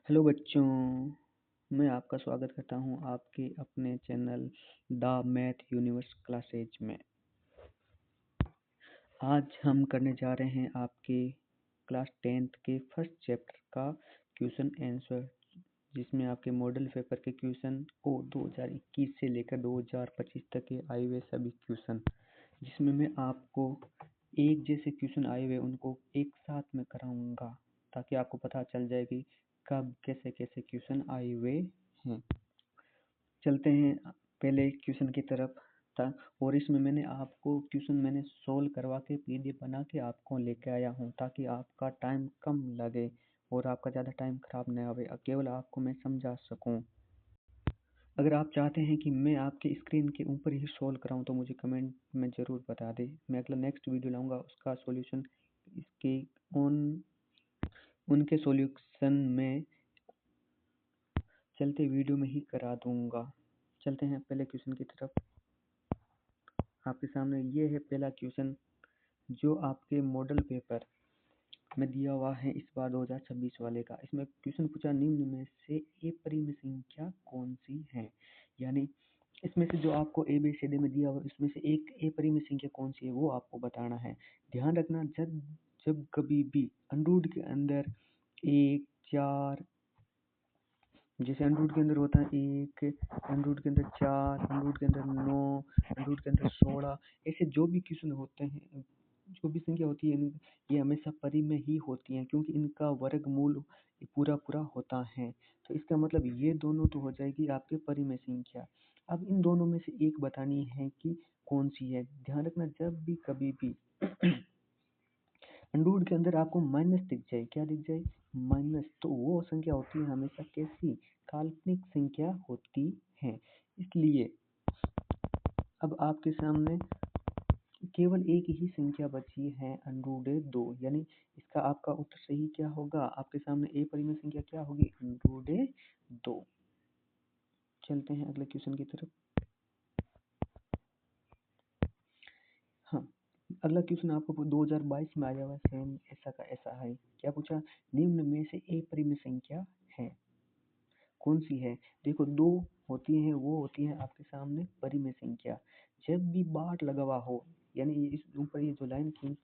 Hello बच्चों, मैं आपका स्वागत करता हूं आपके अपने channel the math universe classes में। आज हम करने जा रहे हैं आपके क्लास 10th के फर्स्ट चैप्टर का क्वेश्चन आंसर, जिसमें आपके मॉडल पेपर के क्वेश्चन को 2021 से लेकर 2025 तक के आए हुए सभी क्वेश्चन, जिसमें मैं आपको एक जैसे क्वेश्चन आए हुए उनको एक साथ में कराऊंगा ताकि आपको पता चल जाए कि कब कैसे कैसे क्वेश्चन आए हुए हैं। चलते हैं पहले क्वेश्चन की तरफ था, और इसमें मैंने आपको क्वेश्चन सोल्व करवा के पीडीएफ बना के आपको लेके आया हूँ ताकि आपका टाइम कम लगे और आपका ज़्यादा टाइम खराब न आवे, केवल आपको मैं समझा सकूँ। अगर आप चाहते हैं कि मैं आपके स्क्रीन के ऊपर ही सोल्व कराऊं तो मुझे कमेंट में ज़रूर बता दें। मैं अगला नेक्स्ट वीडियो लाऊंगा, उसका सॉल्यूशन इसके उनके सॉल्यूशन में चलते वीडियो में ही करा दूंगा। चलते हैं पहले क्वेश्चन की तरफ। आपके सामने ये है पहला क्वेश्चन जो आपके मॉडल पेपर में दिया हुआ है इस बार 2026 वाले का। इसमें क्वेश्चन पूछा, निम्न में से ए परिमेय संख्या कौन सी है। यानी इसमें से जो आपको ए बी सी डी में दिया हुआ इसमें से एक ए परिमेय संख्या कौन सी है वो आपको बताना है। ध्यान रखना, जब जब कभी भी अंडरवुड के अंदर 1, 4, जैसे अंडरवुड के अंदर होता है 1, अंडरवुड के अंदर 4, अंडरवुड के अंदर 9, अंडरवुड के अंदर 16, ऐसे जो भी क्वेश्चन होते हैं, जो भी संख्या होती है, ये हमेशा परिमेय ही होती हैं क्योंकि इनका वर्गमूल पूरा पूरा होता है। तो इसका मतलब ये दोनों तो हो जाएगी आपके परिमेय संख्या। अब इन दोनों में से एक बतानी है कि कौन सी है। ध्यान रखना, जब भी कभी भी अंडरवुड के अंदर आपको माइनस दिख जाए, क्या दिख जाए, माइनस, तो वो संख्या होती है हमेशा कैसी, काल्पनिक संख्या होती है। इसलिए अब आपके सामने केवल एक ही संख्या बची है, अंडरवुड 2, यानी इसका आपका उत्तर सही क्या होगा, आपके सामने ए परिमेय संख्या क्या होगी, अंडरवुड 2। चलते हैं अगले क्वेश्चन की तरफ। हाँ, अगला क्वेश्चन आपको 2022 में आया हुआ सेम ऐसा का ऐसा है। क्या पूछा, निम्न में से ए परिमेय संख्या है, कौन सी है। देखो, दो होती हैं, वो होती है आपके सामने परिमेय संख्या। जब भी बार लगा हुआ हो, यानी इस ऊपर ये जो लाइन खींच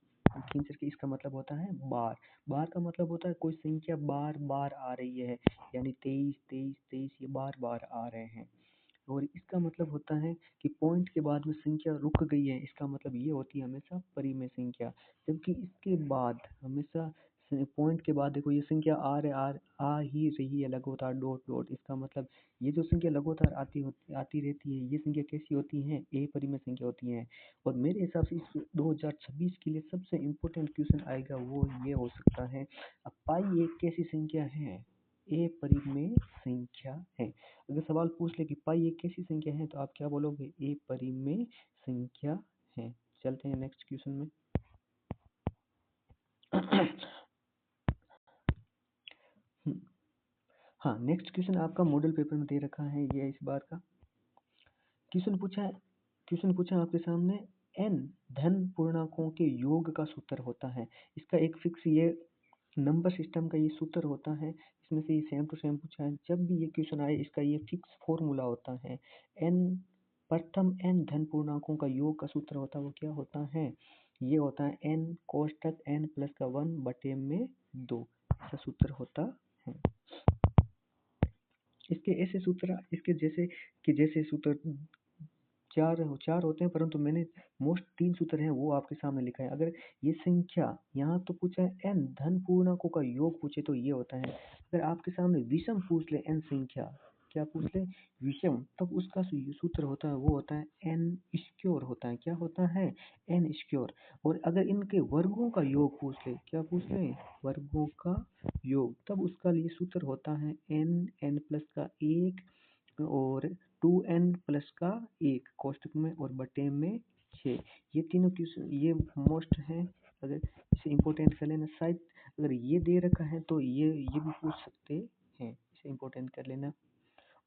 के, इसका मतलब होता है बार। बार का मतलब होता है कोई संख्या बार बार आ रही है, यानी 23, 23, 23 ये बार बार आ रहे हैं। और इसका मतलब होता है कि पॉइंट के बाद में संख्या रुक गई है, इसका मतलब ये होती है हमेशा परिमेय संख्या। जबकि इसके बाद हमेशा पॉइंट के बाद देखो ये संख्या आ ही रही है लगातार, डॉट डॉट, इसका मतलब ये जो संख्या लगातार आती रहती है, ये संख्या कैसी होती है, ए परिमेय संख्या होती है। और मेरे हिसाब से इस 2026 के लिए सबसे इम्पोर्टेंट क्वेश्चन आएगा वो ये हो सकता है, अब पाई एक कैसी संख्या है, ए परिमेय संख्या है। अगर सवाल पूछ ले कि पाई एक कैसी संख्या है तो आप क्या बोलोगे, ए परिमेय संख्या है। चलते हैं नेक्स्ट क्वेश्चन में। हाँ, नेक्स्ट क्वेश्चन आपका मॉडल पेपर में दे रखा है, ये इस बार का क्वेश्चन पूछा आपके सामने, n धन पूर्णांकों के योग का सूत्र होता है। इसका एक फिक्स ये नंबर सिस्टम का ये सूत्र होता है, इसमें से ये सेम टू सेम पूछा है। जब भी ये क्वेश्चन आए इसका ये फिक्स फॉर्मूला होता है। प्रथम n धन पूर्णांकों का योग का सूत्र होता है, वो क्या होता है, ये होता है n कोष्टक n प्लस का 1 बटे में 2, ऐसा सूत्र होता है। इसके ऐसे सूत्र, इसके जैसे सूत्र चार होते हैं, परंतु मैंने मोस्ट 3 सूत्र हैं वो आपके सामने लिखा है। अगर ये संख्या यहाँ तो पूछा है n धन पूर्णांकों का योग पूछे तो ये होता है। अगर आपके सामने विषम पूछ ले n संख्या, क्या पूछ ले, विषम, तब उसका सूत्र होता है वो होता है n स्क्वायर होता है। क्या होता है, n स्क्वायर। और अगर इनके वर्गों का योग पूछ ले, क्या पूछ ले, वर्गों का योग, तब उसका लिए सूत्र होता है n प्लस का 1 और 2n प्लस का 1 कोष्टक में और बटे में 6। ये तीनों क्वेश्चन ये मोस्ट है, अगर इसे इम्पोर्टेंट कर लेना। शायद अगर ये दे रखा है तो ये भी पूछ सकते हैं, इसे इम्पोर्टेंट कर लेना।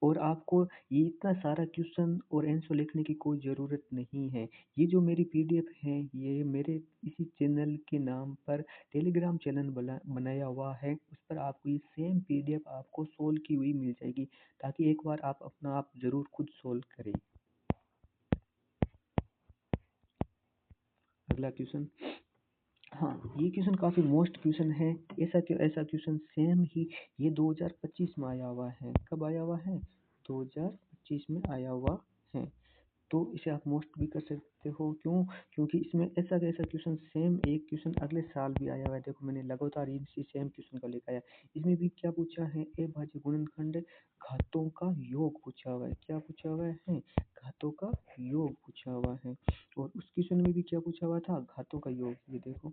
और और आपको ये इतना सारा क्वेश्चन और आंसर लिखने की कोई ज़रूरत नहीं है। ये जो मेरी पीडीएफ है ये मेरे इसी चैनल के नाम पर टेलीग्राम चैनल बनाया हुआ है, उस पर आपको ये सेम पीडीएफ आपको सोल्व की हुई मिल जाएगी, ताकि एक बार आप अपना आप ज़रूर खुद सोल्व करें। अगला क्वेश्चन, हाँ ये क्वेश्चन काफ़ी मोस्ट क्वेश्चन है। ऐसा क्वेश्चन सेम ही ये 2025 में आया हुआ है। कब आया हुआ है? 2025 में आया हुआ है। तो इसे आप मोस्ट भी कर सकते हो। क्यों? क्योंकि इसमें ऐसा क्वेश्चन सेम एक क्वेश्चन अगले साल भी आया हुआ है। देखो मैंने लगातार इसी सेम क्वेश्चन को लेकर आया। इसमें भी क्या पूछा है? ए भाज्य गुणनखंड घातों का योग पूछा हुआ है। क्या पूछा हुआ है? घातों का योग पूछा हुआ है। और उस क्वेश्चन में भी क्या पूछा हुआ था? घातों का योग। ये देखो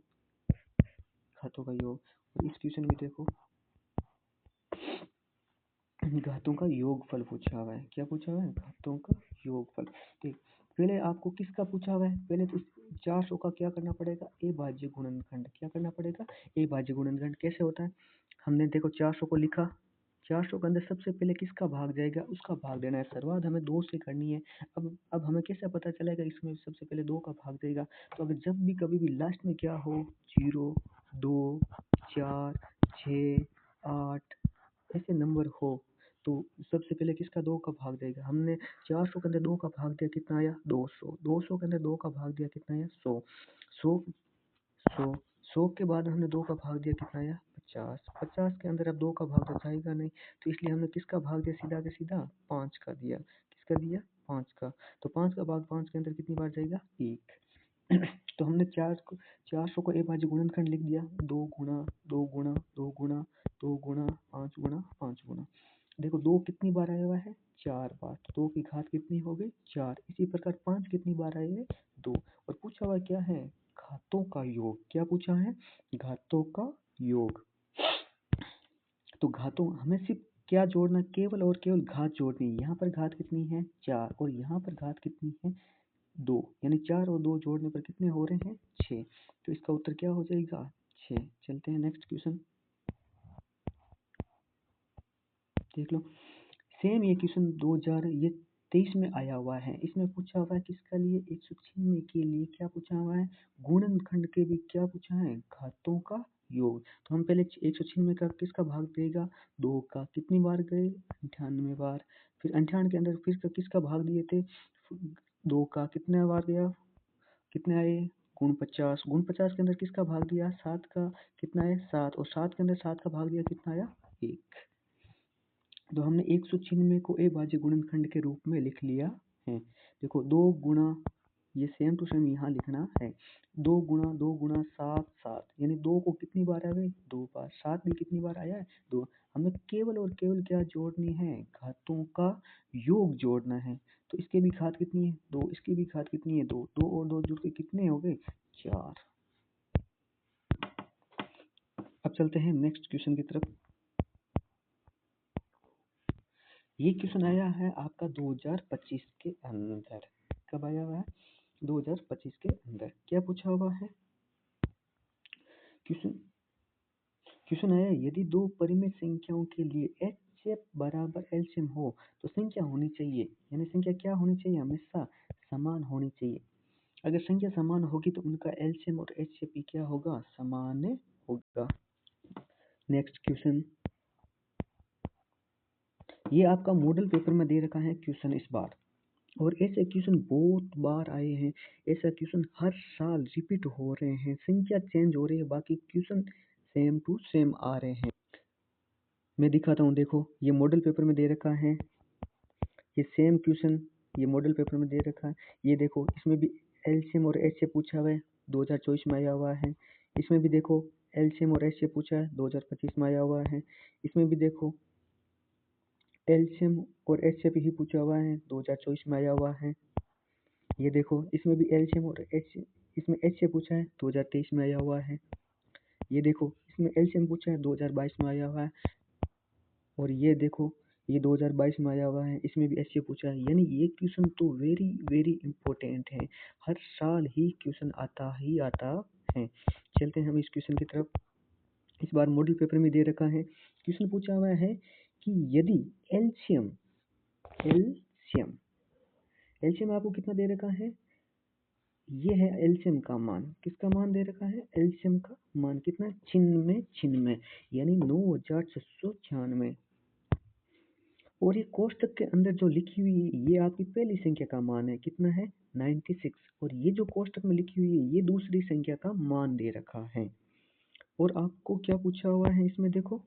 घातों का योग। और इस क्वेश्चन में देखो घातों का योगफल पूछा हुआ है। क्या पूछा हुआ है? घातों का योगफल। ठीक, पहले आपको किसका पूछा हुआ है? पहले तो 400 का क्या करना पड़ेगा? ए भाज्य गुणनखंड। क्या करना पड़ेगा? ए भाज्य गुणनखंड कैसे होता है? हमने देखो 400 को लिखा, 400 के अंदर सबसे पहले किसका भाग जाएगा? उसका भाग देना है। शुरुआत हमें 2 से करनी है। अब हमें कैसे पता चलेगा इसमें सबसे पहले 2 का भाग देगा? तो अगर जब भी कभी भी लास्ट में क्या हो 0, 2, 4, 6, 8 ऐसे नंबर हो, तो सबसे पहले किसका 2 का भाग देगा? हमने 400 के अंदर 2 का भाग दिया, कितना आया? 200। 200 के अंदर 2 का भाग दिया, कितना आया? 100। 100 100 100 के बाद हमने 2 का भाग दिया, कितना आया? 50। 50 के अंदर अब 2 का भाग तो जाएगा नहीं, तो इसलिए हमने किसका भाग दिया? सीधा के सीधा 5 का दिया। किसका दिया? 5 का। तो 5 का भाग 5 के अंदर कितनी बार जाएगा? 1। तो हमने 400 को ए भाज्य गुणनखंड लिख दिया। 2 गुणा 2 गुणा 2 गुणा 2 गुणा 5 गुणा 5 गुणा। देखो 2 कितनी बार आया हुआ है? 4 बार। तो 2 की घात कितनी हो गई? 4। इसी प्रकार 5 कितनी बार आए हैं? 2। और पूछा हुआ क्या है? घातों का योग। क्या पूछा है? घातों का योग। तो घातों हमें सिर्फ क्या जोड़ना? केवल और केवल घात जोड़नी है। यहाँ पर घात कितनी है? 4। और यहाँ पर घात कितनी है? 2। यानी 4 और 2 जोड़ने पर कितने हो रहे हैं? 6। तो इसका उत्तर क्या हो जाएगा? 6। चलते हैं नेक्स्ट क्वेश्चन, देख लो। सेम ये क्वेश्चन 2023 में आया हुआ है। इसमें पूछा हुआ है किसका लिए? 196 के लिए क्या पूछा हुआ है? गुणनखंड के भी क्या पूछा है? घातों का योग। तो हम पहले 196 का किसका भाग देगा? 2 का। कितनी बार गए? 98 बार। फिर 98 के अंदर फिर किसका भाग दिए थे? 2 का। कितने बार गया? कितने आए? गुण 50। गुण 50 के अंदर किसका भाग दिया? 7 का। कितना है? 7। और 7 के अंदर 7 का भाग दिया, कितना आया? 1। तो हमने 196 को ए भाज्य गुणनखंड के रूप में लिख लिया है। देखो 2 गुणा, ये सेम टू सेम यहाँ लिखना है। 2 गुणा 7 7, यानी 2 को कितनी बार आया? 2 बार। 7 भी कितनी बार आया है? 2। हमें केवल और केवल क्या जोड़नी है? घातों का योग जोड़ना है। तो इसके भी घात कितनी है? 2। इसकी भी घात कितनी है? 2। 2 और 2 जुड़ के कितने हो गए? 4। अब चलते हैं नेक्स्ट क्वेश्चन की तरफ। ये क्वेश्चन आया है आपका 2025 के अंदर। कब आया हुआ है? 2025 के अंदर। क्या पूछा हुआ है? क्वेश्चन क्वेश्चन आया, यदि दो परिमेय संख्याओं के लिए एचएफ बराबर एलसीएम हो तो संख्या होनी चाहिए, यानी संख्या क्या होनी चाहिए? हमेशा समान होनी चाहिए। अगर संख्या समान होगी तो उनका एलसीएम और एचसीएफ भी क्या होगा? समान होगा। नेक्स्ट क्वेश्चन, ये आपका मॉडल पेपर में दे रखा है क्वेश्चन इस बार, और ऐसे क्वेश्चन बहुत बार आए हैं। ऐसा क्वेश्चन हर साल रिपीट हो रहे हैं। संख्या चेंज हो रही है, बाकी क्वेश्चन सेम टू सेम आ रहे हैं। मैं दिखाता हूँ, देखो ये मॉडल पेपर में दे रखा है, ये सेम क्वेश्चन ये मॉडल पेपर में दे रखा है। ये देखो इसमें भी एलसीएम और एचसीएफ पूछा हुआ है, 2024 में आया हुआ है। इसमें भी देखो एलसीएम और एचसीएफ पूछा है, 2025 में आया हुआ है। इसमें भी देखो एलसीएम और एचसीएफ ही पूछा हुआ है, 2024 में आया हुआ है। ये देखो इसमें भी एलसीएम और इसमें एचसीएफ पूछा है, 2023 में आया हुआ है। ये देखो इसमें एलसीएम पूछा है, 2022 में आया हुआ है। और ये देखो ये 2022 में आया हुआ है, इसमें भी एचसीएफ पूछा है। यानी ये क्वेश्चन तो वेरी वेरी इंपॉर्टेंट है, हर साल ही क्वेश्चन आता ही आता है। चलते हैं हम इस क्वेश्चन की तरफ। इस बार मॉडल पेपर में दे रखा है, क्वेश्चन पूछा हुआ है कि यदि एलसीएम एलसीएम। एलसीएम आपको कितना दे रखा है, ये है एलसीएम का मान। किसका मान दे रखा है, एलसीएम का मान कितना, छिन्नवे यानी 9696। और ये कोष्टक के अंदर जो लिखी हुई है ये आपकी पहली संख्या का मान है, कितना है 96। और ये जो कोष्टक में लिखी हुई है ये दूसरी संख्या का मान दे रखा है। और आपको क्या पूछा हुआ है इसमें, देखो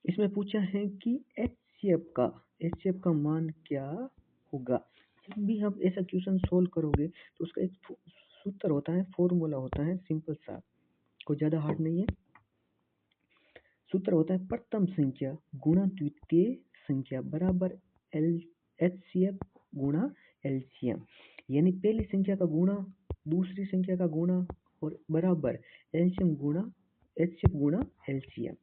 इसमें पूछा है कि एचसीएफ का मान क्या होगा। जब भी आप ऐसा क्वेश्चन सोल्व करोगे तो उसका एक सूत्र होता है, फॉर्मूला होता है, सिंपल सा, कोई ज़्यादा हार्ड नहीं है। सूत्र होता है प्रथम संख्या गुणा द्वितीय संख्या बराबर एचसीएफ गुणा एलसीएम। यानी पहली संख्या का गुणा दूसरी संख्या का गुणा और बराबर एलसीएम गुणा एचसीएफ गुणा एलसीएम।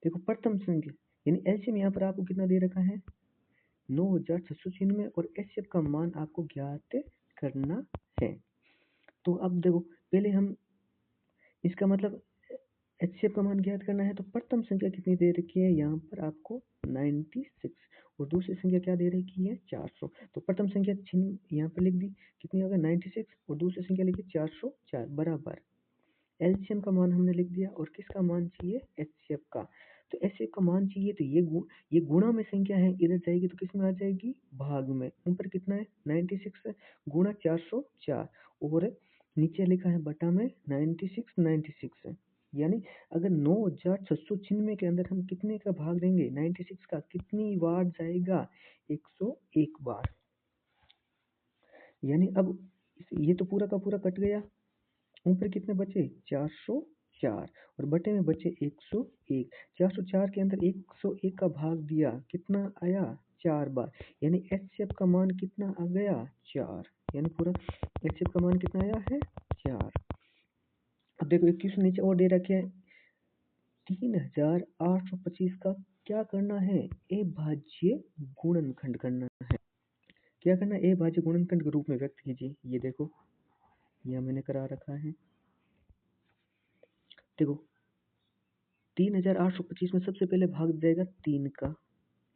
देखो प्रथम संख्या यानी एलसीएम यहाँ पर आपको कितना दे रखा है 9696 और एचसीएफ का मान आपको ज्ञात करना है। तो अब देखो पहले हम इसका मतलब एचसीएफ का मान ज्ञात करना है, तो प्रथम संख्या कितनी दे रखी है यहाँ पर आपको 96 और दूसरी संख्या क्या दे रखी है 400। तो प्रथम संख्या चिन्ह यहाँ पर लिख दी, कितनी होगा 96 और दूसरी संख्या लिखी 404 बराबर एलसीएम का मान हमने लिख दिया। और किसका मान चाहिए एचसीएफ का, तो एचसीएफ का मान चाहिए तो ये गुणा में संख्या है, इधर जाएगी तो किस में आ जाएगी भाग में। ऊपर कितना है 96 गुणा 404 और नीचे लिखा है बटा में 96 है। यानी अगर 9696 के अंदर हम कितने का भाग देंगे 96 का, कितनी बार जाएगा 101 बार। यानी अब ये तो पूरा का पूरा कट गया, ऊपर कितने बचे 404 और बटे में बचे 101। 404 के अंदर 101 का भाग दिया, कितना आया 4 बार। यानी एचसीएफ का मान कितना आ गया 4। यानी पूरा एचसीएफ का मान कितना आया है 4। अब देखो 21 नीचे और दे रखे हैं 3825 का क्या करना है, अभाज्य गुणनखंड करना है। क्या करना है, अभाज्य गुणनखंड के रूप में व्यक्त कीजिए। ये देखो यह मैंने करा रखा है। देखो 3825 में सबसे पहले भाग जाएगा 3 का।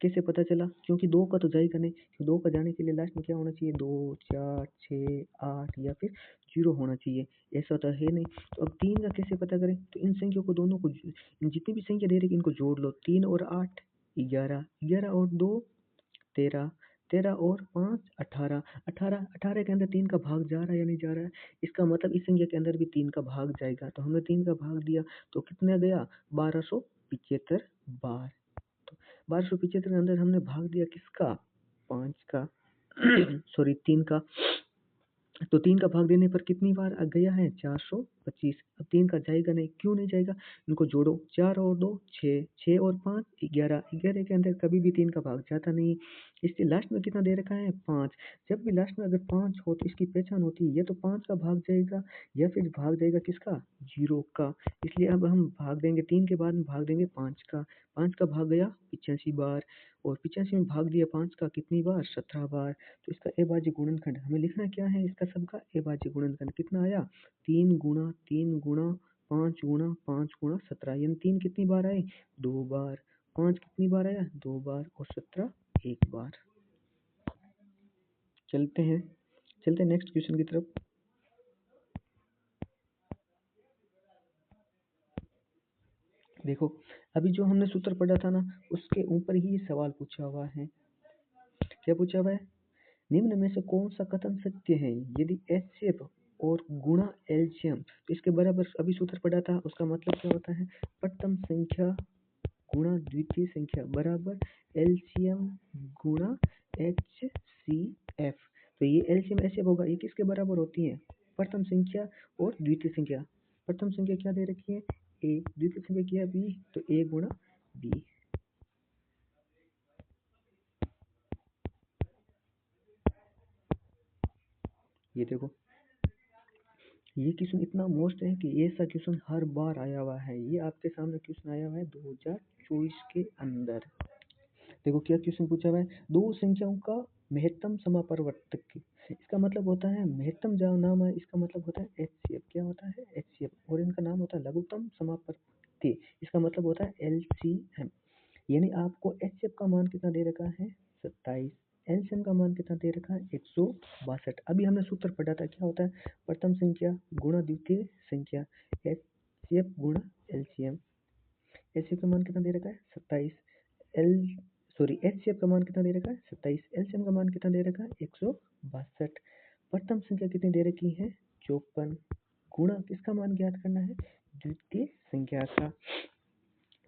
कैसे पता चला, क्योंकि 2 का तो जाएगा नहीं, तो 2 का जाने के लिए लास्ट में क्या होना चाहिए 2 4 6 8 या फिर 0 होना चाहिए। ऐसा तो है नहीं, तो अब 3 का कैसे पता करें, तो इन संख्याओं को दोनों को जितनी भी संख्या दे रही है इनको जोड़ लो। 3 और 8 11, 11 और 2 13, 13 और 5 18, 18 के अंदर 3 का भाग जा रहा है या नहीं जा रहा है। इसका मतलब इस संख्या के अंदर भी 3 का भाग जाएगा, तो हमने 3 का भाग दिया तो कितना गया 1275 बार। तो 1275 के अंदर हमने भाग दिया किसका 5 का सॉरी 3 का। तो 3 का भाग देने पर कितनी बार आ गया है 425। अब 3 का जाएगा नहीं, क्यों नहीं जाएगा, इनको जोड़ो 4 और 2 6, 6 और 5 11, 11 के अंदर कभी भी 3 का भाग जाता नहीं, इसलिए लास्ट में कितना दे रखा है 5। जब भी लास्ट में अगर 5 हो तो इसकी पहचान होती है या तो 5 का भाग जाएगा या फिर भाग जाएगा किसका 0 का। इसलिए अब हम भाग देंगे 3 के बाद में भाग देंगे 5 का। 5 का भाग गया 85 बार और 85 में भाग दिया 5 का कितनी बार 17 बार। तो इसका अभाज्य गुणनखंड हमें लिखना क्या है, इसका सबका अभाज्य गुणनखंड कितना आया 3 गुणा 3 गुणा 5 गुणा 5 गुणा 17। यानी 3 कितनी बार आए 2 बार, 5 कितनी बार आया 2 बार और 17 1 बार। चलते हैं नेक्स्ट क्वेश्चन की तरफ। देखो अभी जो हमने सूत्र पढ़ा था ना उसके ऊपर ही सवाल पूछा हुआ है। क्या पूछा हुआ है, निम्न में से कौन सा कथन सत्य है, यदि एचसीएफ और गुणा एलसीएम तो इसके बराबर। अभी सूत्र पढ़ा था उसका मतलब क्या होता है, प्रथम संख्या गुणा द्वितीय संख्या बराबर एलसीएम गुणा एचसीएफ। तो ये एलसीएम एचसीएफ होगा, ये किसके बराबर होती है प्रथम संख्या और द्वितीय संख्या। प्रथम संख्या क्या दे रखी है ए, द्वितीय संख्या क्या है बी, तो ए गुणा बी। ये देखो ये क्वेश्चन इतना मोस्ट है कि ऐसा क्वेश्चन हर बार आया हुआ है। ये आपके सामने क्वेश्चन आया हुआ है 2024 के अंदर। देखो क्या क्वेश्चन पूछा हुआ है, दो संख्याओं का महत्तम समापवर्तक। इसका मतलब होता है महत्तम जो नाम है इसका मतलब होता है एचसीएफ। क्या होता है एचसीएफ, और इनका नाम होता है लघुत्तम समापवर्ती। इसका इसका मतलब होता है LCM। यानी आपको HCF का मान कितना दे रखा है 27, LCM का मान कितना दे रखा है 162। अभी हमने सूत्र पढ़ा था, क्या होता है प्रथम संख्या गुणा द्वितीय संख्या, HCF गुणा LCM। HCF का मान कितना दे रखा है 27, HCF का मान कितना दे रखा है 27, LCM का मान कितना दे रखा है 162। प्रथम संख्या कितनी दे रखी है 54, गुणा किसका मान ज्ञात करना है द्वितीय संख्या का।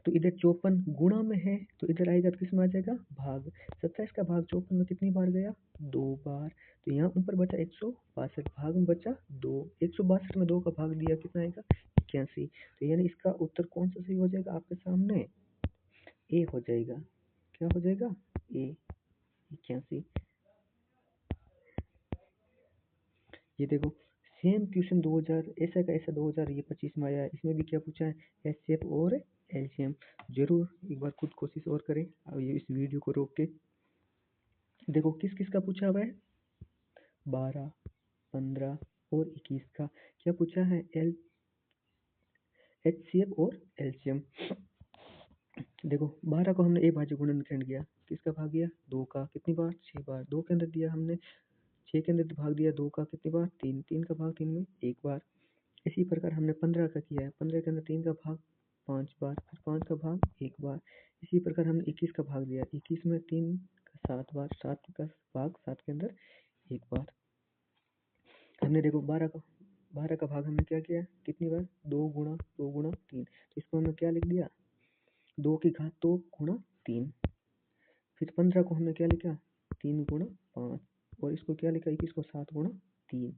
तो इधर 54 गुणा में है तो इधर आएगा तो किस में आ जाएगा भाग। 27 का भाग 54 में कितनी बार गया 2 बार। तो यहाँ ऊपर बचा 162, भाग में बचा 2, 162 में 2 का भाग दिया कितना आएगा 81। तो यानी इसका उत्तर कौन सा सही हो जाएगा आपके सामने ए हो जाएगा। क्या हो जाएगा ए 81। ये देखो सेम क्वेश्चन 2000 ऐसा का ऐसा 2025 में आया है। इसमें भी क्या पूछा है HCF और LCM। जरूर एक बार खुद कोशिश और करें। अब ये इस वीडियो को रोक के देखो किस किस का पूछा हुआ है 12, 15 और 21 का क्या पूछा है HCF और LCM। देखो 12 को हमने ए भाज्य गुणनखंड किया, किसका भाग दिया 2 का, कितनी बार 6 बार, 2 के अंदर दिया हमने 6 के अंदर भाग दिया 2 का, कितनी बार 3, 3 का भाग 3 में 1 बार। इसी प्रकार हमने 15 का किया है, 15 के अंदर 3 का भाग 5 बार, फिर 5 का भाग 1 बार। इसी प्रकार हमने 21 का भाग दिया, 21 में 3 का 7 बार, 7 का भाग 7 के अंदर 1 बार। हमने देखो 12 का भाग हमने क्या किया कितनी बार 2 गुणा 3। तो इसको हमने क्या लिख दिया 2 की घात 2 गुणा 3। फिर 15 को हमने क्या लिखा 3 गुणा 5 और इसको क्या लिखा 21 को 7 गुणा 3।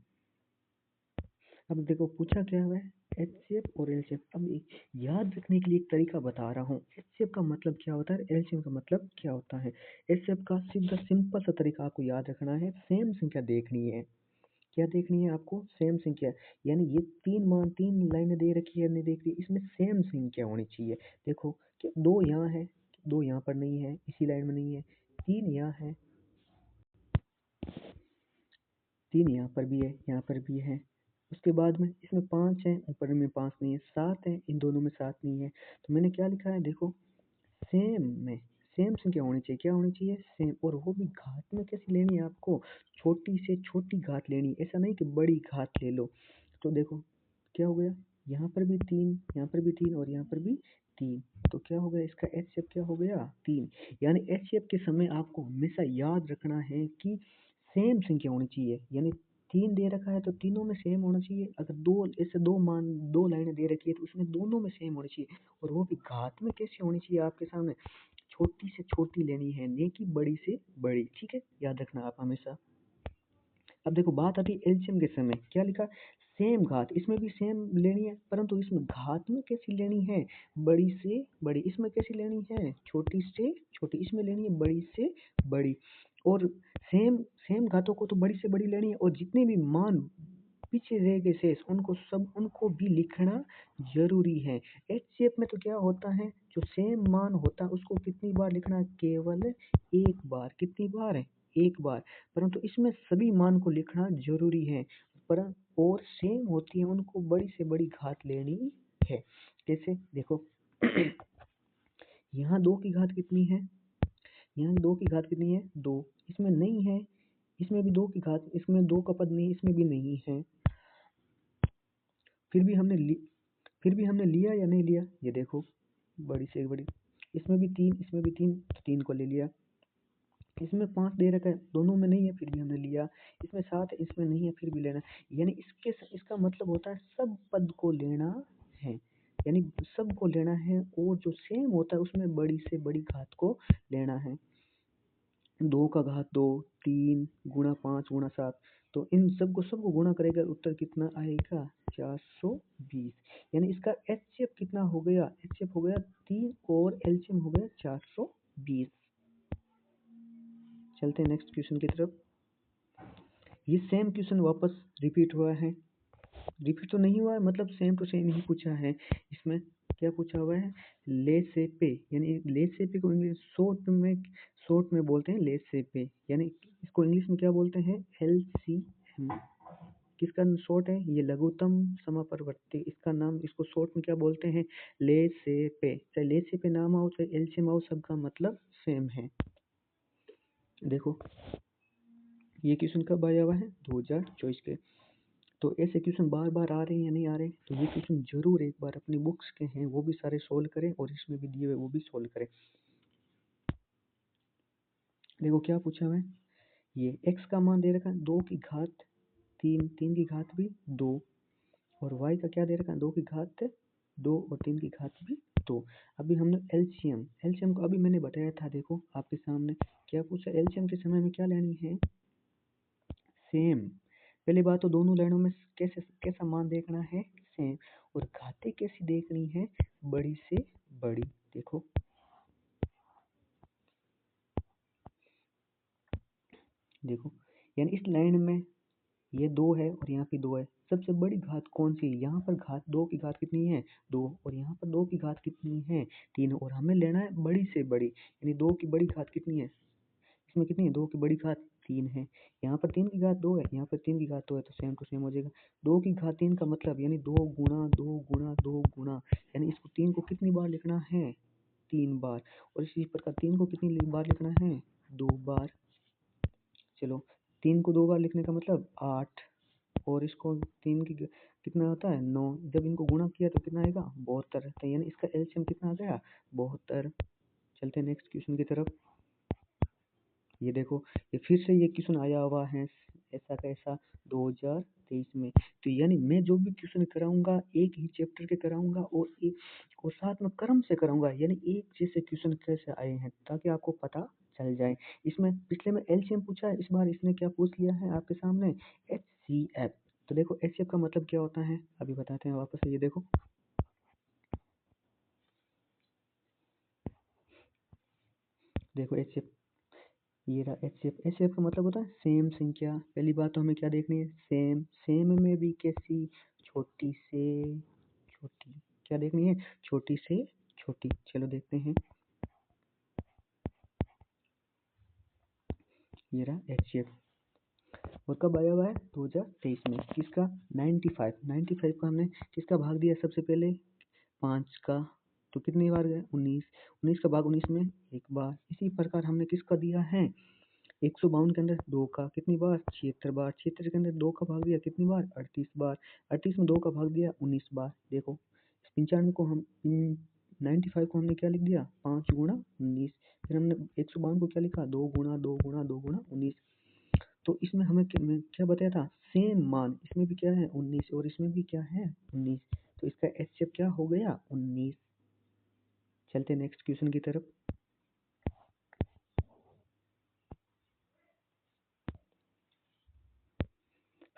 अब देखो पूछा क्या हुआ है HCF और LCM। अब याद रखने के लिए एक तरीका बता रहा हूँ। HCF का मतलब क्या होता है, LCM का मतलब क्या होता है। HCF का सीधा सिंपल सा तरीका आपको याद रखना है, सेम संख्या देखनी है। क्या देखनी है आपको सेम संख्या, यानी ये 3 लाइनें दे रखी है नहीं देख रही, इसमें सेम संख्या होनी चाहिए। देखो कि 2 यहाँ है 2 यहाँ पर नहीं है, इसी लाइन में नहीं है, 3 यहाँ है, 3 यहाँ पर भी है, यहाँ पर भी है। उसके बाद में इसमें 5 है, ऊपर में 5 नहीं है, 7 है, इन दोनों में 7 नहीं है। तो मैंने क्या लिखा है देखो सेम में सेम संख्या होनी चाहिए, क्या होनी चाहिए सेम। और वो भी घात में कैसी लेनी है आपको, छोटी से छोटी घात लेनी, ऐसा नहीं कि बड़ी घात ले लो। तो देखो क्या हो गया यहाँ पर भी 3, यहाँ पर भी 3 और यहाँ पर भी 3। तो क्या हो गया इसका HCF क्या हो गया 3। यानी HCF के समय आपको हमेशा याद रखना है कि सेम संख्या होनी चाहिए, यानी 3 दे रखा है तो तीनों में सेम होना चाहिए। अगर 2 ऐसे 2 लाइनें दे रखी है तो उसमें दोनों में सेम होनी चाहिए। और वो भी घात में कैसे होनी चाहिए आपके सामने, छोटी से छोटी लेनी है नहीं कि बड़ी से बड़ी, ठीक है याद रखना आप हमेशा। अब देखो बात आती है एलसीएम के समय, क्या लिखा सेम घात, इसमें भी सेम लेनी है परंतु इसमें घात में कैसी लेनी है बड़ी से बड़ी, इसमें कैसी लेनी है छोटी से छोटी, इसमें लेनी है बड़ी से बड़ी। और सेम सेम घातों को तो बड़ी से बड़ी लेनी है और जितने भी मान पीछे रह गए शेष उनको भी लिखना जरूरी है। एचसीएफ में तो क्या होता है जो सेम मान होता है उसको कितनी बार लिखना है केवल एक बार, कितनी बार है एक बार। परंतु इसमें सभी मान को लिखना जरूरी है पर और सेम होती है उनको बड़ी से बड़ी घात लेनी है। कैसे देखो यहाँ 2 की घात कितनी है, यहाँ 2 की घात कितनी है 2, इसमें नहीं है, इसमें भी 2 की घात, इसमें 2 का पद नहीं, इसमें भी नहीं है। फिर भी हमने लिया या नहीं लिया, ये देखो बड़ी से बड़ी, इसमें भी 3 इसमें भी 3 तो 3 को ले लिया। इसमें 5 दे रखा है दोनों में नहीं है फिर भी हमने लिया, इसमें 7 है इसमें नहीं है फिर भी लेना। यानी इसका मतलब होता है सब पद को लेना है, यानी सबको लेना है और जो सेम होता है उसमें बड़ी से बड़ी घात को लेना है। 2 का घात 2, 3 गुणा 5 गुणा 7, तो इन सबको गुणा करेगा उत्तर कितना आएगा 420। यानी इसका एचसीएफ कितना हो गया, एचसीएफ हो गया 3 और एलसीएम हो गया 420। चलते हैं नेक्स्ट क्वेश्चन की तरफ। ये सेम क्वेश्चन वापस रिपीट हुआ है, रिपीट तो नहीं हुआ है मतलब सेम टू सेम ही पूछा है। इसमें क्या पूछा हुआ है लेसेपे, यानी लेसेपे को इंग्लिश शॉर्ट में बोलते हैं लेसेपे, यानी इसको इंग्लिश में क्या बोलते हैं LCM। किसका शॉर्ट है? ये लघुत्तम समापवर्ती, इसका नाम, इसको शॉर्ट में क्या बोलते हैं? लेसेपे। चाहे लेसेपे नाम आओ चाहे एलसीएम आओ, सबका मतलब सेम है। देखो ये क्वेश्चन कब आया हुआ है? 2024 के। तो ऐसे क्वेश्चन बार बार आ रहे हैं या नहीं आ रहे? तो ये क्वेश्चन जरूर एक बार अपनी बुक्स के हैं वो भी सारे सोल्व करें और इसमें भी दिए हुए वो भी सोल्व करें। देखो क्या पूछा है, ये x का मान दे रखा है 2 की घात 3, 3 की घात भी 2, और y का क्या दे रखा है? 2 की घात 2 और 3 की घात भी 2। अभी हमने एलसीएम, एलसीएम को अभी मैंने बताया था, देखो आपके सामने क्या पूछा, एलसीएम के समय में क्या लेनी है? सेम। पहली बात तो दोनों लाइनों में कैसा मान देखना है? सेम। और घातें कैसी देखनी है? बड़ी से बड़ी। देखो देखो यानी इस लाइन में ये 2 है और यहाँ पे 2 है, सबसे बड़ी घात कौन सी है? यहाँ पर घात 2 की घात कितनी है? 2, और यहाँ पर 2 की घात कितनी है? 3, और हमें लेना है बड़ी से बड़ी, यानी 2 की बड़ी घात कितनी है? इसमें कितनी है? 2 की बड़ी घात 3 है। यहाँ पर 3 की घात 2 है, यहाँ पर 3 की घात 2 है, तो सेम टू सेम हो जाएगा। 2 की घात 3 का मतलब यानी 2 गुणा 2 गुणा 2 गुणा, यानी इसको 3 को कितनी बार लिखना है? 3 बार। और इसी प्रकार 3 को कितनी बार लिखना है? 2 बार। चलो 3 को 2 बार लिखने का मतलब 8, और इसको 3 की कितना होता है? 9। जब इनको गुणा किया तो कितना आएगा? 72। तो यानी इसका एलसीएम कितना आ गया? 72। चलते हैं नेक्स्ट क्वेश्चन की तरफ। ये देखो ये फिर से ये क्वेश्चन आया हुआ है ऐसा कैसा 2023 में। तो यानी मैं जो भी क्वेश्चन कराऊंगा एक ही चैप्टर के कराऊंगा और साथ में क्रम से कराऊंगा, यानी एक जैसे क्वेश्चन कैसे आए हैं ताकि आपको पता चल जाए। इसमें पिछले में एलसीएम पूछा है, इस बार इसने क्या पूछ लिया है आपके सामने? एचसीएफ। तो देखो एचसीएफ का मतलब क्या होता है अभी बताते हैं वापस से। ये देखो एचसीएफ, ये रहा एचसीएफ। एचसीएफ का मतलब होता है सेम संख्या। पहली बात तो हमें क्या देखनी है? सेम। सेम में भी कैसी? छोटी से छोटी। क्या देखनी है? छोटी से छोटी। चलो देखते हैं, ये रहा एचसीएफ। और कब आया हुआ है? 2023 में। किसका? 95। 95 का हमने किसका भाग दिया सबसे पहले? 5 का। तो कितनी बार गया? 19। 19 का भाग 19 में एक बार। इसी प्रकार हमने किसका दिया है? 152 के अंदर 2 का कितनी बार? 76 बार। 76 के अंदर 2 का भाग दिया कितनी बार? 38 बार। 38 में 2 का भाग दिया 19 बार। देखो 95 को हम 95 को हमने क्या लिख दिया? 5 गुणा 19। फिर हमने 152 को क्या लिखा? 2 गुणा 2 गुणा 2 गुणा 19। तो इसमें हमें मैं क्या बताया था? सेम मान। इसमें भी क्या है? 19, और इसमें भी क्या है? 19। तो इसका एचसीएफ क्या हो गया? 19। चलते नेक्स्ट क्वेश्चन की तरफ।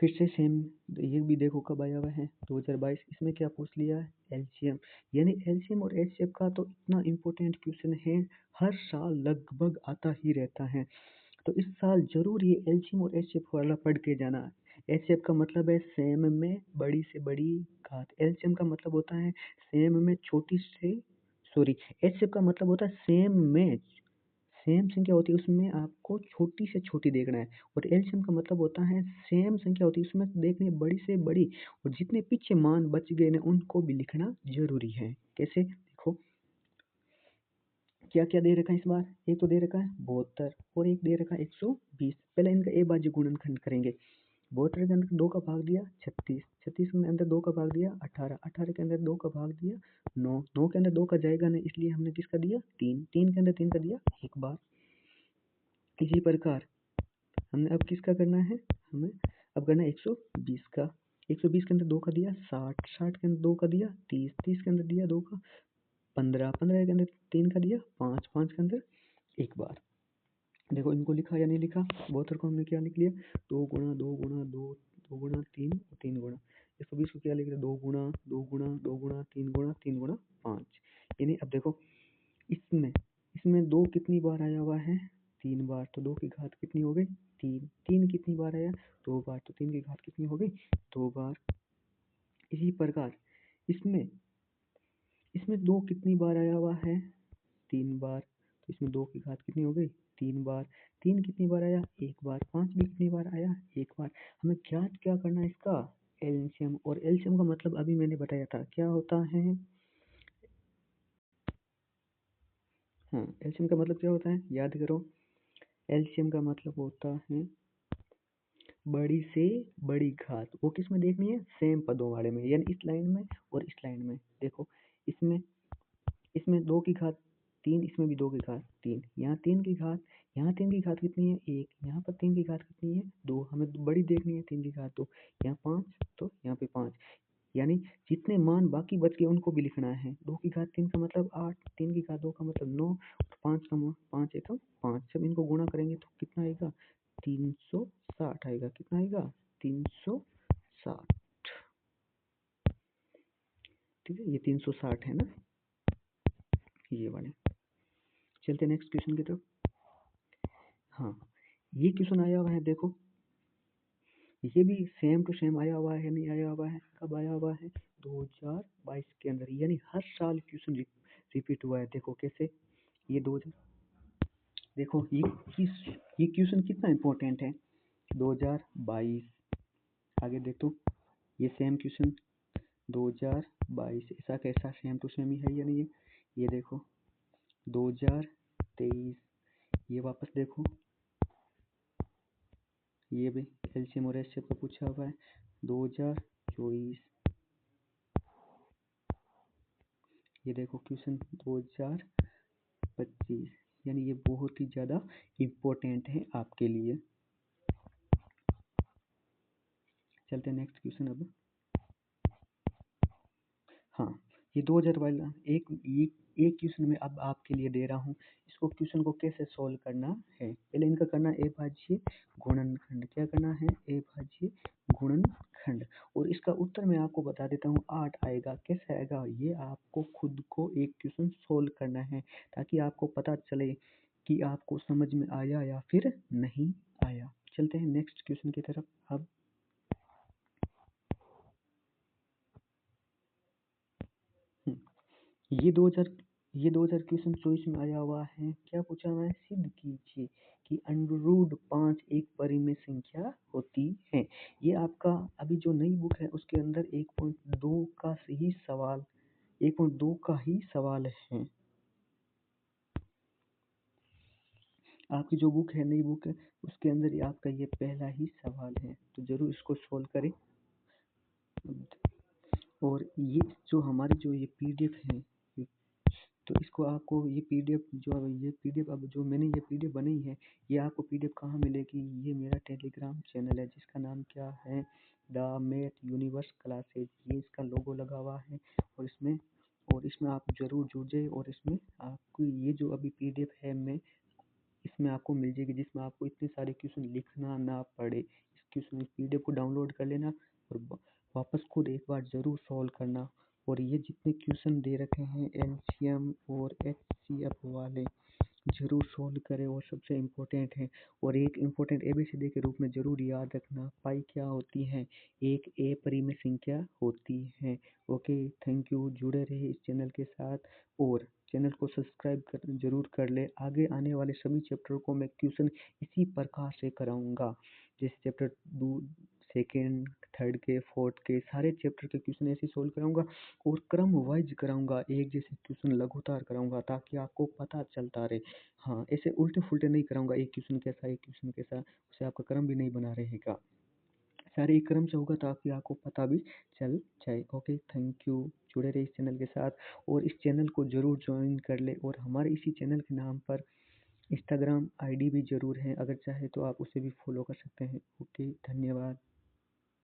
फिर से सेम, ये भी देखो कब आया हुआ है? 2022। इसमें क्या पूछ लिया है? एलसीएम। यानी एलसीएम और एचसीएफ का तो इतना इम्पोर्टेंट क्वेश्चन है, हर साल लगभग आता ही रहता है। तो इस साल जरूर ये एलसीएम और एचसीएफ वाला पढ़ के जाना। एचसीएफ का मतलब है सेम में बड़ी से बड़ी घात। एलसीएम का मतलब होता है सेम में छोटी से, सॉरी, एचसीएफ का मतलब होता है सेम में सेम संख्या होती है उसमें आपको छोटी से छोटी देखना है, और एलसीएम का मतलब होता है सेम संख्या होती है उसमें देखनी है बड़ी से बड़ी, और जितने पीछे मान बच गए ना उनको भी लिखना जरूरी है। कैसे? देखो क्या क्या दे रखा है इस बार? एक तो दे रखा है 72 और एक दे रखा है 120। पहले इनका ए बाजी गुणनखंड करेंगे। 72 के अंदर 2 का भाग दिया 36, 36 के अंदर 2 का भाग दिया 18, 18 के अंदर 2 का भाग दिया 9, 9 के अंदर 2 का जाएगा नहीं इसलिए हमने किसका दिया? 3, 3 के अंदर 3 का दिया एक बार। इसी प्रकार हमने अब किसका करना है? हमें अब करना है 120 का। 120 के अंदर 2 का दिया 60, 60 के अंदर 2 का दिया 30, 30 के अंदर दिया 2 का 15, 15 के अंदर 3 का दिया 5, 5 के अंदर एक बार। देखो इनको लिखा या नहीं लिखा? 72 को हमने क्या लिख लिया? 2 गुणा 2 गुणा 2, 2 गुणा 3 और 3 गुणा। 120 को क्या लिख रहे? 2 गुणा 2 गुणा 2 गुणा 3 गुणा 3 गुणा 5। यानी अब देखो इसमें इसमें 2 कितनी बार आया हुआ है? 3 बार। तो 2 की घात कितनी हो गई? 3। 3 कितनी बार आया? 2 बार। तो 3 की घात कितनी हो गई? 2 बार। इसी प्रकार इसमें इसमें 2 कितनी बार आया हुआ है? 3 बार। तो इसमें 2 की घात कितनी हो गई? 3 बार। 3 कितनी बार आया? 1 बार। 5 भी कितनी बार आया? 1 बार। हमें ज्ञात क्या करना है इसका? एलसीएम। और एलसीएम का मतलब अभी मैंने बताया था क्या होता है। हाँ, एलसीएम का मतलब क्या होता है याद करो। एलसीएम का मतलब होता है बड़ी से बड़ी घात। वो किस में देखनी है? सेम पदों वाले में, यानी इस लाइन में और इस लाइन में। देखो इसमें इसमें 2 की घात 3, इसमें भी 2 की घात 3, यहाँ 3 की घात, यहाँ 3 की घात कितनी है? 1, यहाँ पर 3 की घात कितनी है? 2। हमें बड़ी देखनी है 3 की घात 2। यहाँ 5 तो यहाँ पे 5, यानी जितने मान बाकी बच गए उनको भी लिखना है। 2 की घात 3 का मतलब 8, 3 की घात 2 का मतलब 9, 5 का 5 एकम 5। जब इनको गुणा करेंगे तो कितना आएगा? 360 आएगा। कितना आएगा? 360। ठीक है, ये 360 है ना, ये वाले। चलते नेक्स्ट क्वेश्चन की तरफ। हाँ, ये क्वेश्चन आया हुआ है देखो, ये भी सेम टू सेम आया हुआ है। नहीं आया हुआ है? कब आया हुआ है? 2022 के अंदर, यानी हर साल क्वेश्चन रिपीट हुआ है। देखो कैसे, ये 2000, देखो ये क्वेश्चन कितना इम्पोर्टेंट है। 2022, आगे देखो ये सेम क्वेश्चन 2022, ऐसा कैसा सेम टू सेम ही है या नहीं है। ये देखो 2023, ये वापस देखो, ये भी एलसीएम और एचसीएफ का पूछा हुआ है। 2024, ये देखो क्वेश्चन 2025, यानी ये बहुत ही ज़्यादा इम्पोर्टेंट है आपके लिए। चलते हैं नेक्स्ट क्वेश्चन अब। हाँ, ये 2000 वाला एक क्वेश्चन में अब आपके लिए दे रहा हूँ। इसको क्वेश्चन को कैसे सोल्व करना है, पहले इनका करना है अभाज्य गुणनखंड। क्या करना है? अभाज्य गुणनखंड। और इसका उत्तर मैं आपको बता देता हूँ, 8 आएगा। कैसे आएगा? ये आपको खुद को एक क्वेश्चन सोल्व करना है, ताकि आपको पता चले कि आपको समझ में आया या फिर नहीं आया। चलते हैं नेक्स्ट क्वेश्चन की तरफ अब। ये 2000 क्वेश्चन चॉइस में आया हुआ है। क्या पूछा हुआ है? सिद्ध कीजिए कि √5 एक परिमेय संख्या होती है। ये आपका अभी जो नई बुक है उसके अंदर 1.2 का ही सवाल, 1.2 का ही सवाल है। आपकी जो बुक है, नई बुक है, उसके अंदर आपका ये पहला ही सवाल है, तो जरूर इसको सोल्व करें। और ये जो हमारी जो ये पीडीएफ है, तो इसको आपको ये पीडीएफ अब जो मैंने ये पीडीएफ बनाई है, ये आपको पीडीएफ कहाँ मिलेगी? ये मेरा टेलीग्राम चैनल है जिसका नाम क्या है? The math universe classes. ये इसका लोगो लगा हुआ है, और इसमें आप जरूर जुड़ जाइए। और इसमें आपको ये जो अभी पीडीएफ है मैं इसमें आपको मिल जाएगी, जिसमें आपको इतने सारे क्वेश्चन लिखना ना पड़े। इस क्वेश्चन पीडीएफ को डाउनलोड कर लेना और वापस खुद एक बार ज़रूर सॉल्व करना। और ये जितने क्वेश्चन दे रखे हैं एलसीएम और एचसीएफ वाले, ज़रूर सॉल्व करें। और सबसे इम्पोर्टेंट है, और एक इम्पोर्टेंट एबीसीडी के रूप में ज़रूर याद रखना, पाई क्या होती है? एक परिमेय संख्या होती है। Okay, thank you. जुड़े रहे इस चैनल के साथ, और चैनल को सब्सक्राइब जरूर कर ले। आगे आने वाले सभी चैप्टर को मैं क्वेश्चन इसी प्रकार से कराऊंगा, जैसे चैप्टर 2, सेकेंड, थर्ड के, फोर्थ के सारे चैप्टर के क्वेश्चन ऐसे सोल्व कराऊंगा, और क्रम वाइज कराऊंगा, एक जैसे क्वेश्चन लगातार कराऊंगा, ताकि आपको पता चलता रहे। हाँ, ऐसे उल्टे फुल्टे नहीं कराऊंगा, एक क्वेश्चन कैसा एक क्वेश्चन कैसा, उससे आपका क्रम भी नहीं बना रहेगा। सारे एक क्रम से होगा ताकि आपको पता भी चल जाए। Okay, thank you. जुड़े रहे इस चैनल के साथ, और इस चैनल को ज़रूर ज्वाइन कर ले। और हमारे इसी चैनल के नाम पर इंस्टाग्राम आईडी भी ज़रूर है, अगर चाहे तो आप उसे भी फॉलो कर सकते हैं। ओके, धन्यवाद।